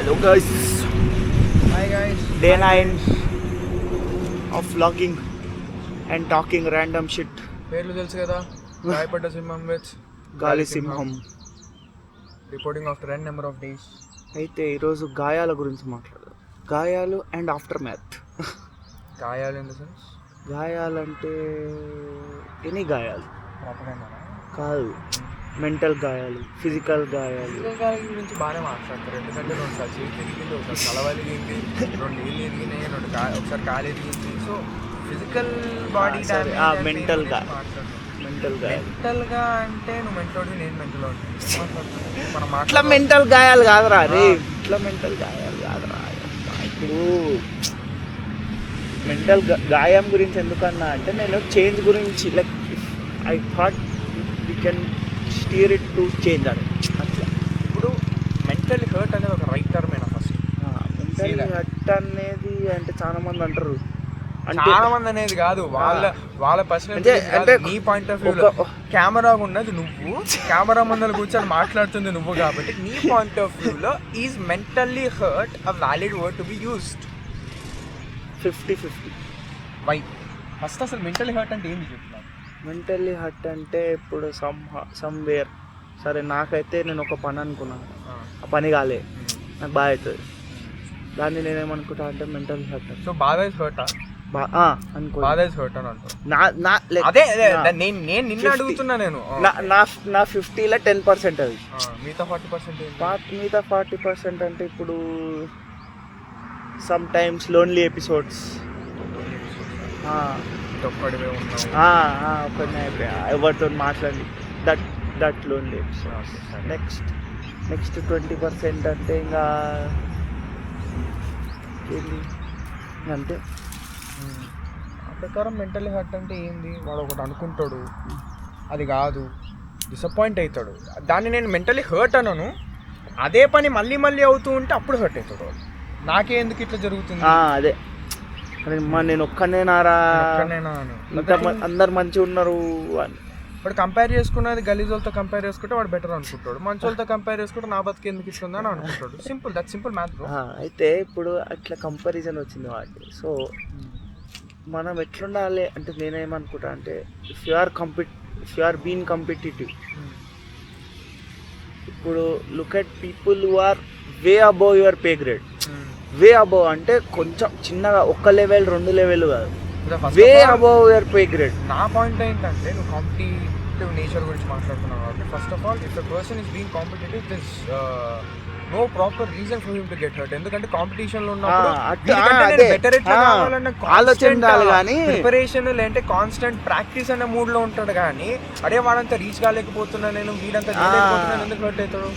Hello guys, Hi guys. day 9 of vlogging and talking random shit. పేర్లు తెలుసు కదా, గాయపడ్డ సింహం విత్ గాలి సింహం. Reporting after n number of days. అయితే ఈరోజు గాయాల గురించి మాట్లాడదాం. గాయాలు అండ్ ఆఫ్టర్ మ్యాథ్. గాయాలు ఇన్ ద సెన్స్ గాయాలంటే ఎనీ గాయాలు ప్రాపర్ కాదు, మెంటల్ గాయాలు, ఫిజికల్ గాయాలు. గాయాల గురించి బాగానే మాట్లాడతారు, ఎందుకంటే రెండు సార్లు చేతి ఎరిగింది, ఒకసారి తలవాలి ఎరిగింది, రెండు నీళ్ళు ఎరిగినాయి, ఒకసారి కాలు ఎరిగింది. సో ఫిజికల్ బాడీ మెంటల్ గా మెంటల్గా అంటే నువ్వు మెంటోడి, నేను మెంటల్ మనం ఇట్లా మెంటల్ గాయాలు కాదురా రే, ఇట్లా మెంటల్ గాయాలు కాదురా. ఇప్పుడు మెంటల్ గాయం గురించి ఎందుకన్నా అంటే నేను చేంజ్ గురించి like I thought we can stir it to change అని అట్లా. ఇప్పుడు మెంటల్ హర్ట్ అనేది ఒక రైట్ టర్మేనా? ఫస్ట్ మెంటల్ హర్ట్ అనేది అంటే చాలా మంది అంటారు, చాలా మంది అనేది కాదు, వాళ్ళ పర్సనల్ అంటే నీ పాయింట్ ఆఫ్ వ్యూ. కెమెరా ఉన్నది నువ్వు, కెమెరా ముందర కూర్చొని మాట్లాడుతుంది నువ్వు, కాబట్టి నీ పాయింట్ ఆఫ్ వ్యూలో is mentally hurt a valid word to be used? 50-50. Why? First అసలు మెంటల్లీ హర్ట్ అంటే ఏంటి చెప్తున్నాను? మెంటల్లీ హర్ట్ అంటే ఇప్పుడు సమ్వేర్ సరే నాకైతే నేను ఒక పని అనుకున్నాను, ఆ పని కాలే, నాకు బాగా అవుతుంది, దాన్ని నేనేమనుకుంటా అంటే మెంటల్ హర్ట్. సో బాగా హర్ట్ అనుకో, బాగా హర్ట్ అని అంటావు. అదే నేను నిన్ను అడుగుతున్నా. నేను నా 50లో 10% అది, మిగతా 40% మిగతా 40% అంటే ఇప్పుడు సమ్ టైమ్స్ లోన్లీ ఎపిసోడ్స్, ఒక్కడివే ఉన్నావు, ఒకనే అయిపోయా, ఎవరితో మాట్లాడి దట్ లోన్లీ ఎపిసోడ్స్. నెక్స్ట్ 20% అంటే ఇంకా ఏంటి అంతే. ప్రకారం మెంటల్లీ హర్ట్ అంటే ఏంది? వాడు ఒకటి అనుకుంటాడు, అది కాదు, డిసప్పాయింట్ అవుతాడు, దాన్ని నేను మెంటల్లీ హర్ట్ అనను. అదే పని మళ్ళీ మళ్ళీ అవుతూ ఉంటే అప్పుడు హర్ట్ అవుతాడు వాడు. నాకే ఎందుకు ఇట్లా జరుగుతుంది? అదే నేను ఒక్కనేనారా, అందరు మంచిగా ఉన్నారు అని వాడు కంపేర్ చేసుకున్నది గలీజ్ వాళ్ళతో కంపేర్ చేసుకుంటే వాడు బెటర్ అనుకుంటాడు, మంచి వాళ్ళతో కంపేర్ చేసుకుంటే నా బతికి ఎందుకు ఇస్తుంది అని అనుకుంటాడు. Simple math. అయితే ఇప్పుడు అట్లా కంపారిజన్ వచ్చింది వాటి. సో మనం ఎట్లుండాలి అంటే నేనేమనుకుంటా అంటే if you are been competitive, ఇప్పుడు look at people who are way above your pay grade. Way above అంటే కొంచెం చిన్నగా 1 లెవెల్ 2 లెవెల్ కాదు, way above your pay grade. నా పాయింట్ ఏంటంటే నువ్వు కాంపిటేటివ్ నేచర్ గురించి మాట్లాడుతున్నావు కాబట్టి first of all if the person is being competitive this no proper reason for him to get hurt. ఎందుకంటే కాంపిటీషన్ లో ఉన్నప్పుడు బెటర్ ఎట్లా కావాలన్న ప్రిపరేషన్ లేదంటే కాన్స్టెంట్ ప్రాక్టీస్ అనే మూడ్ లో ఉంటాడు. కానీ అడే వాడంతా రీచ్ కాలేకపోతున్నా, నేను వీడంతా చేయలేకపోతున్నాను, ఎందుకు హర్ట్ అవుతాడు?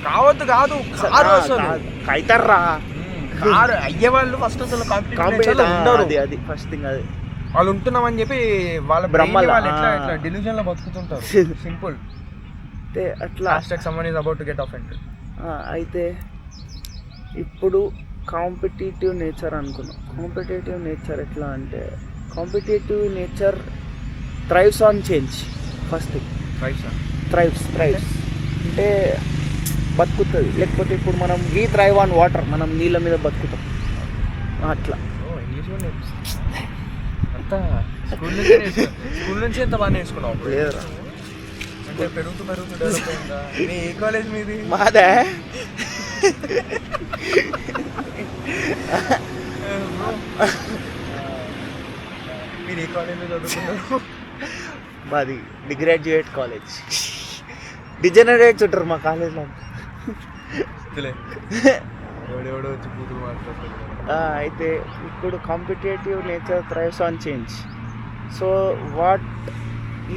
కావద్దు కాదు కారు అసలు కైతర్రా కారు అయ్యే వాళ్ళు ఫస్ట్ అసలు కాంపిటీషన్ అది ఫస్ట్ థింగ్. అది వాళ్ళు ఉంటున్నామని చెప్పి వాళ్ళ బ్రహ్మలు వాళ్ళు ఎట్లా డెల్యూజన్ లో బతుకుతుంటారు. సింపుల్ అట్లా someone is about to get offended. అయితే ఇప్పుడు కాంపిటేటివ్ నేచర్ అనుకున్నాం. కాంపిటేటివ్ నేచర్ ఎట్లా అంటే competitive nature thrives on change. First thrives అంటే బతుకుతుంది, లేకపోతే ఇప్పుడు మనం వీ థ్రైవ్ ఆన్ వాటర్, మనం నీళ్ళ మీద బతుకుతాం అట్లా. అంతా స్కూల్ నుంచి ఎంత బాగా నేర్చుకున్నావు? లేదురా, అంటే పెరుగుతూ డెవలప్ అయిందా? ఏ కాలేజ్ మీది? మాదే మీరు ఏ కాలేజ్లో చదువుకున్నారు? మాది డిగ్రాడ్యుయేట్ కాలేజ్. డిజనరేట్స్ ఉంటారు మా కాలేజ్లో. ఎవడెవడో వచ్చి కూతురు మాట్లాడుతుంది. అయితే ఇప్పుడు competitive nature thrives on change. So what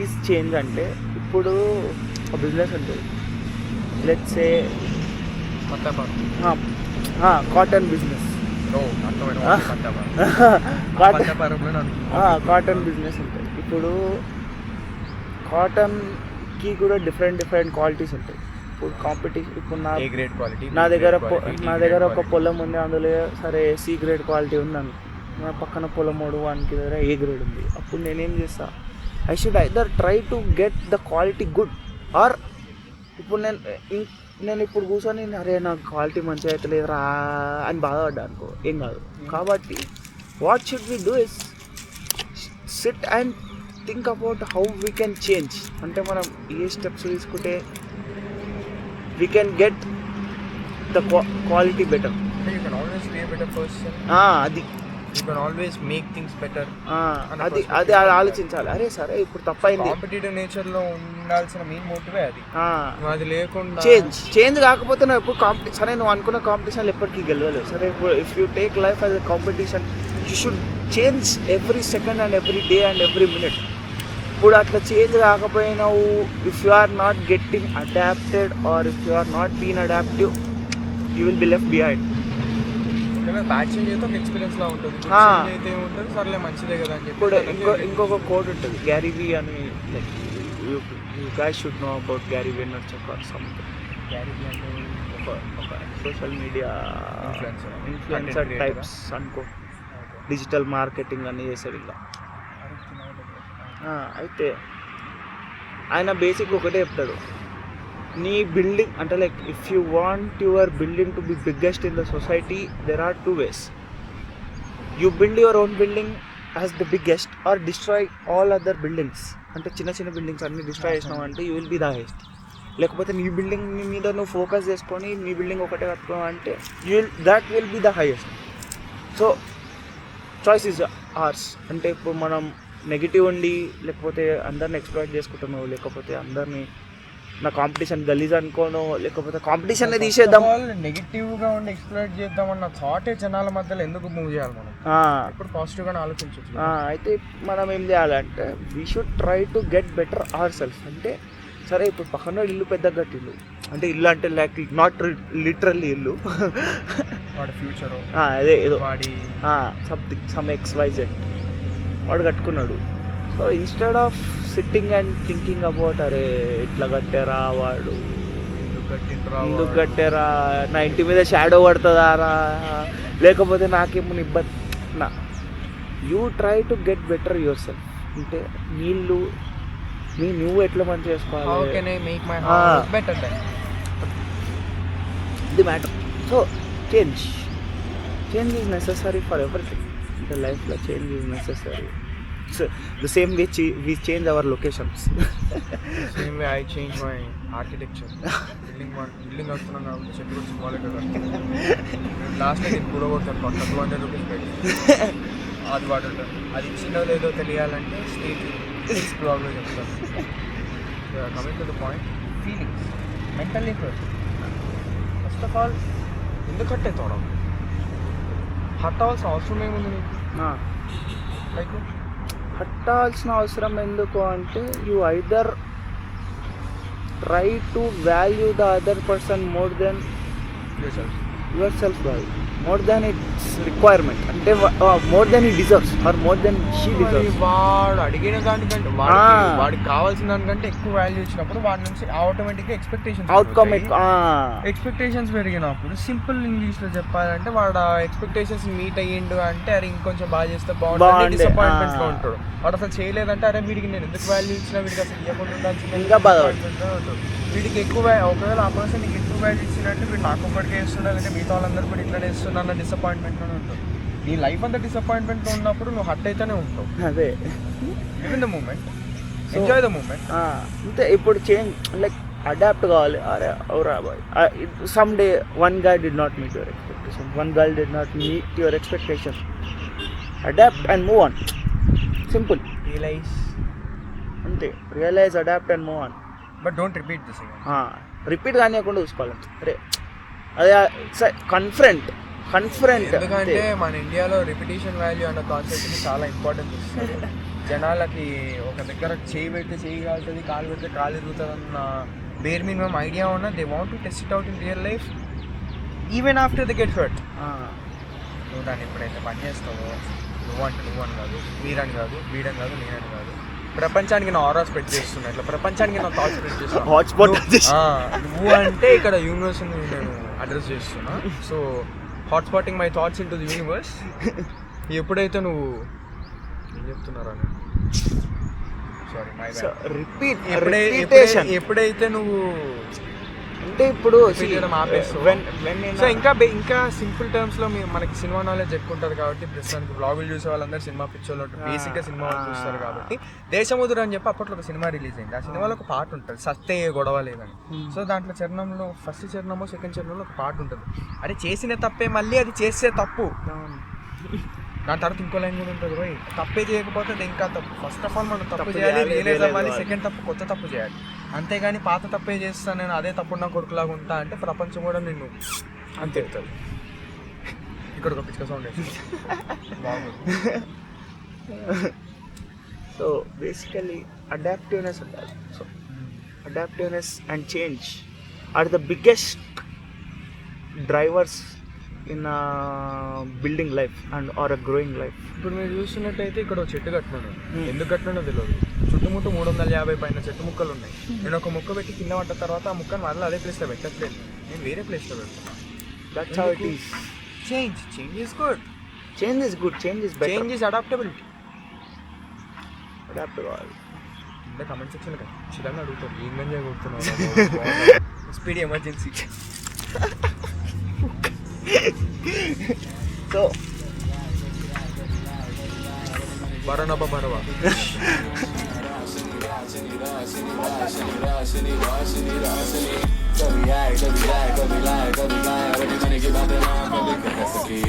is change అంటే ఇప్పుడు ఒక బిజినెస్ ఉంటుంది, let's say cotton business. Cotton business ఉంటుంది. ఇప్పుడు కాటన్కి కూడా డిఫరెంట్ క్వాలిటీస్ ఉంటాయి. ఇప్పుడు కాంపిటీషన్, ఇప్పుడు నా దగ్గర ఒక పొలం ఉంది, అందులో సరే సి గ్రేడ్ క్వాలిటీ ఉందని, నా పక్కన పొలమోడు వానికి దగ్గర ఏ గ్రేడ్ ఉంది. అప్పుడు నేనేం చేస్తా, I should either try to get the quality good, or ఇప్పుడు నేను నేను ఇప్పుడు కూర్చొని అరే నాకు క్వాలిటీ మంచిగా అయితే లేదురా అని బాధపడ్డా అనుకో ఏం కాదు. కాబట్టి what should we do is sit and think about how we can change. అంటే మనం ఏ స్టెప్స్ తీసుకుంటే we can get the quality better. You can always be a better person. అది You can always make things better. అది ఆలోచించాలి. అరే సరే ఇప్పుడు తప్పైంది. కాంపిటేటివ్ నేచర్ లో ఉండాల్సిన మెయిన్ మోటివే అది. అది లేకుండా చేంజ్ కాకపోతే నువ్వు ఎప్పుడు సరే నువ్వు అనుకున్న కాంపిటీషన్ ఎప్పటికీ గెలవలేవు. సరే ఇప్పుడు if you take life as a competition you should change every second and every day and every minute. ఇప్పుడు అట్లా చేంజ్ కాకపోయినావు, if you are not getting adapted or if you are not been adaptive you will be left behind. Batching అయితే ఒక experience లా ఉంటుంది. అయితే ఉంటుంది సర్లే మంచిదే కదా అని చెప్పి. ఇప్పుడు ఇంకొక కోడ్ ఉంటుంది గ్యారీ వీ అని, like you guys should know about Gary Vaynerchuk or something. Gary Vee అంటే ఒక సోషల్ మీడియా ఇన్ఫ్లుయెన్సర్ టైప్స్ అనుకో, డిజిటల్ మార్కెటింగ్ అని చేసేది ఇలా. అయితే ఆయన బేసిక్ ఒకటే చెప్తాడు, నీ బిల్డింగ్ అంటే like if you want your building to be biggest in the society there are 2 ways. You build your own building as the biggest or destroy all other buildings. అంటే చిన్న చిన్న బిల్డింగ్స్ అన్ని destroy చేసినావు అంటే you will be the highest. లేకపోతే నీ building మీద నువ్వు ఫోకస్ చేసుకొని నీ బిల్డింగ్ ఒకటే కట్టుకున్నావు అంటే that will be the highest. So choice is ours. అంటే ఇప్పుడు మనం నెగిటివ్ ఉండి లేకపోతే అందరిని ఎక్స్ప్లాయిట్ చేసుకుంటున్నావు, లేకపోతే అందరినీ నా కాంపిటీషన్ గలీజ్ అనుకోను, లేకపోతే కాంపిటీషన్ తీసేద్దాం. నెగిటివ్ గా ఉండి ఎక్స్ప్లోర్ చేద్దామన్న థాటే జనాల మధ్యలో ఎందుకు మూవ్ చేయాలి మనం? ఇప్పుడు పాజిటివ్ గానే ఆలోచించవచ్చు. అయితే మనం ఏం చేయాలంటే we should try to get better our self. అంటే సరే ఇప్పుడు పక్కన ఇల్లు పెద్ద కట్టిల్లు, అంటే ఇల్లు అంటే లైక్ నాట్ లిటరల్లీ ఇల్లు, వాడి ఫ్యూచర్ అదే ఏదో వాడి సంథింగ్ సమ్ XYZ వాడు కట్టుకున్నాడు. So instead of sitting and thinking about అరే ఇట్లా కట్టారా వాడు, ఎందుకు కట్టారా, నా ఇంటి మీద షాడో పడుతుందారా, లేకపోతే నాకేమో ఇబ్బంది నా, you try to get better your self. అంటే నువ్వు ఎట్లా పని చేసుకోవాలి, the matter. So change is necessary for everything. అంటే లైఫ్లో change is necessary. The same way we change our locations. Same way I change my architecture. Building వస్తున్నాను కాబట్టి చెట్టు గురించి మొదలు కదా. లాస్ట్ నేను కూడా కొడతాను 200 రూపీస్ పెట్టి. అది వాడుంటాను. అది చిన్నదో లేదో తెలియాలంటే స్టేట్ బ్లాగ్లో చెప్తాను. Coming to the point, feelings mentally first of all ఎందుకంటే తోడం హట్ అవ్వాల్సిన అవసరం ఏముంది నీకు? లైక్ హట్టాల్సిన అవసరం ఎందుకు అంటే you either try to value the other person more than yourself value, more than its requirement. అంటే more than it deserves or more than she deserves. వాడు అడిగిన దానికంటే వాడికి కావాల్సిన దానికంటే ఎక్కువ వాల్యూ ఇచ్చినప్పుడు వాడి నుంచి ఆటోమేటిక్గా ఎక్స్పెక్టేషన్స్ పెరిగినప్పుడు సింపుల్ ఇంగ్లీష్లో చెప్పాలంటే వాడు ఎక్స్పెక్టేషన్స్ మీట్ అయ్యిండు అంటే అరే ఇంకొంచెం బాగా చేస్తే బాగుంటుంది, డిసప్పాయింట్మెంట్లో ఉంటాడు. వాడు అసలు చేయలేదంటే అరే వీడికి నేను ఎందుకు వాల్యూ ఇచ్చినా, వీడికి అసలు ఇవ్వకుండా ఉండాల్సింది ఇంకా బాధపడుతుంటా ఉంటుంది. వీడికి ఎక్కువ ఒకవేళ ఆ పర్సన్ నీకు ఎక్కువ వాల్యూ ఇచ్చినట్టు వీడు నాకు ఒక్కడికే ఇస్తున్నాడు అంటే మిగతా వాళ్ళందరూ కూడా ఇట్లా ఇస్తున్నా అన్న డిసప్పాయింట్మెంట్లోనే ఉంటుంది. నీ లైఫ్ అంతా డిసప్పాయింట్మెంట్లో ఉన్నప్పుడు నువ్వు హట్ అయితేనే ఉంటావు. అదే live in the moment, enjoy the moment. అంతే. ఇప్పుడు చేంజ్ లైక్ అడాప్ట్ కావాలి. అరే అవురా boy, some day one guy did not meet your expectation, one girl did not meet your expectation, adapt and move on. Simple. అంతే, realise, adapt and move on. But don't repeat this. Repeat కానివ్వకుండా చూసుకోవాలంటే అరే అదే కన్ఫరెంట్. ఎందుకంటే మన ఇండియాలో repetition value అన్న కాన్సెప్ట్ని చాలా ఇంపార్టెన్స్ ఇస్తుంది. జనాలకి ఒక దగ్గర చేయి పెడితే చేయి కాలుతుంది, కాలు పెడితే కాలు ఎదుగుతుంది అన్న బేర్ మినిమం ఐడియా ఉన్నా they want to test it out in real life even after the get hurt. నువ్వు దాన్ని ఎప్పుడైతే పని చేస్తావో నువ్వు అని కాదు, మీరని కాదు, వీడని కాదు, నేనని కాదు, ప్రపంచానికి నా ఆరా స్ప్రెడ్ చేస్తున్నా, ఇట్లా ప్రపంచానికి నా థాట్స్ స్ప్రెడ్ చేస్తున్నా. నువ్వు అంటే ఇక్కడ యూనివర్స్ని నేను అడ్రస్ చేస్తున్నా. So hotspotting my thoughts into the universe. ఎప్పుడైతే నువ్వు ఏం చెప్తున్నారా, సారీ మై బ్యాడ్, ఎప్పుడైతే నువ్వు అంటే ఇప్పుడు చేయడం ఆపేస్తూ సో ఇంకా సింపుల్ టర్మ్స్ లో మనకి సినిమా నాలెడ్జ్ ఎక్కువ ఉంటుంది కాబట్టి ప్రస్తుతానికి బ్లాగులు చూసే వాళ్ళందరూ సినిమా పిక్చర్లు ఉంటారు, బేసిక్ గా సినిమా వాళ్ళు చూస్తారు కాబట్టి దేశముద్ర అని చెప్పి అప్పట్లో ఒక సినిమా రిలీజ్ అయింది. ఆ సినిమాలో ఒక పాట ఉంటుంది, సత్తే గొడవ లేదని. సో దాంట్లో చరణంలో ఫస్ట్ చరణమో సెకండ్ చరణంలో ఒక పాట ఉంటుంది, అరే చేసిన తప్పే మళ్ళీ అది చేసే తప్పు. దాని తర్వాత ఇంకో లైన్ కూడా ఉంటుంది, పోయి తప్పే చేయకపోతే అది ఇంకా తప్పు. ఫస్ట్ ఆఫ్ ఆల్ మనం తప్పు చేయాలి, రియలైజ్ అవ్వాలి, సెకండ్ తప్పు కొత్త తప్పు చేయాలి. అంతేగాని పాత తప్పే చేస్తాను నేను, అదే తప్పుడు నా కొడుకులాగా ఉంటా అంటే ప్రపంచం కూడా నిన్ను అంతే చెప్తారు. ఇక్కడ ఒక పిచ్చుక సౌండ్ బాగుంది. సో బేసికలీ అడాప్టివ్నెస్ ఉండాలి. So adaptiveness and change are the biggest drivers in building life and are a growing life. ఇప్పుడు మీరు చూస్తున్నట్టయితే ఇక్కడ ఒక చెట్టు కట్టినాను, ఎందుకు కట్టినానో తెలియదు. చుట్టుముట్టు 350 పైన చెట్టు ముక్కలు ఉన్నాయి. నేను ఒక ముక్క పెట్టి కింద పడ్డ తర్వాత ఆ ముక్కను మళ్ళీ అదే ప్లేస్లో పెట్టట్లేదు, నేను వేరే ప్లేస్లో పెడుతున్నాను. That's how it is. Change is good. Change is good, change is better, change is adaptability. Adapt కావాలి. ఇంకా కమెంట్ సెక్షన్ ఖచ్చితంగా అడుగుతారు, ఏం గంజా కొడుతున్నావు, స్పీడ్ ఎమర్జెన్సీ. సో బరనబ బరవా कभी आए कभी जाए कभी लाए कभी गाए और मैंने की बातें ना कभी कह सकी